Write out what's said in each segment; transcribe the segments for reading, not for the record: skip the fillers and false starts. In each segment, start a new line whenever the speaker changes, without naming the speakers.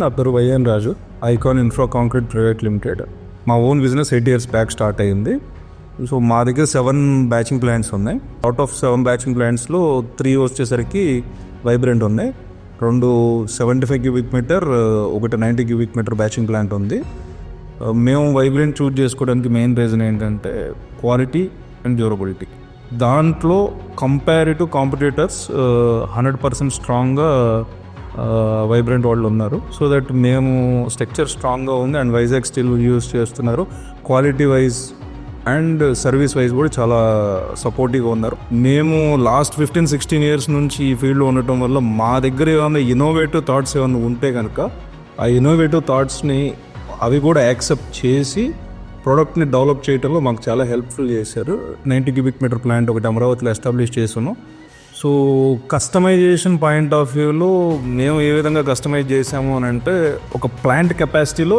నా పేరు Yerramasu, Icon Infra Concrete private limited. మా own business 8 years back start అయ్యింది. సో మా దగ్గర 7 బ్యాచింగ్ ప్లాంట్స్ ఉన్నాయి. అవుట్ ఆఫ్ 7 బ్యాచింగ్ ప్లాంట్స్లో 3 వచ్చేసరికి వైబ్రెంట్ ఉన్నాయి, 2 75 cubic meter, ఒకటి 90 cubic meter బ్యాచింగ్ ప్లాంట్ ఉంది. మేము వైబ్రెంట్ చూజ్ చేసుకోవడానికి మెయిన్ రీజన్ ఏంటంటే క్వాలిటీ అండ్ డ్యూరబిలిటీ. దాంట్లో కంపేరిటివ్ కాంపిటీటర్స్ 100% స్ట్రాంగ్గా వైబ్రెంట్ వాళ్ళు ఉన్నారు. సో దట్ మేము స్ట్రక్చర్ స్ట్రాంగ్గా ఉంది అండ్ వైజాగ్ స్టీల్ యూజ్ చేస్తున్నారు. Quality wise and service wise కూడా చాలా సపోర్టివ్గా ఉన్నారు. మేము లాస్ట్ 15-16 years నుంచి ఈ ఫీల్డ్లో ఉండటం వల్ల మా దగ్గర ఏమైనా ఇన్నోవేటివ్ థాట్స్ ఏమైనా ఉంటే కనుక ఆ ఇన్నోవేటివ్ థాట్స్ని అవి కూడా యాక్సెప్ట్ చేసి ప్రోడక్ట్ని డెవలప్ చేయడంలో మాకు చాలా హెల్ప్ఫుల్ చేశారు. 90 cubic meter ప్లాంట్ ఒకటి అమరావతిలో ఎస్టాబ్లిష్ చేసాను. సో కస్టమైజేషన్ పాయింట్ ఆఫ్ వ్యూలో మేము ఏ విధంగా కస్టమైజ్ చేసాము అని అంటే, ఒక ప్లాంట్ కెపాసిటీలో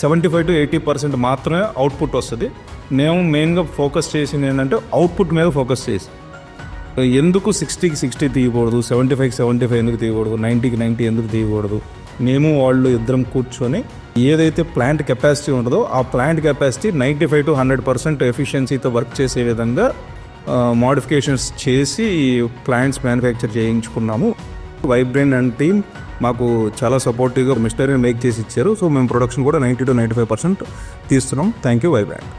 75 to 80% మాత్రమే అవుట్పుట్ వస్తుంది. మేము మెయిన్గా ఫోకస్ చేసింది ఏంటంటే అవుట్పుట్ మీద ఫోకస్ చేసి, ఎందుకు 60కి 60 తీయకూడదు, 75కి 75 ఎందుకు తీయకూడదు, 90కి 90 ఎందుకు తీయకూడదు. మేము వాళ్ళు ఇద్దరం కూర్చొని ఏదైతే ప్లాంట్ కెపాసిటీ ఉంటుందో ఆ ప్లాంట్ కెపాసిటీ 95 to 100% ఎఫిషియన్సీతో వర్క్ చేసే విధంగా మోడిఫికేషన్స్ చేసి ప్లాంట్స్ మ్యానుఫ్యాక్చర్ చేయించుకున్నాము. వైబ్రెంట్ అండ్ టీమ్ మాకు చాలా సపోర్టివ్గా మిషనరీ మేక్ చేసి ఇచ్చారు. సో మేము ప్రొడక్షన్ కూడా 90 to 95% తీస్తున్నాం. Thank you vibrant.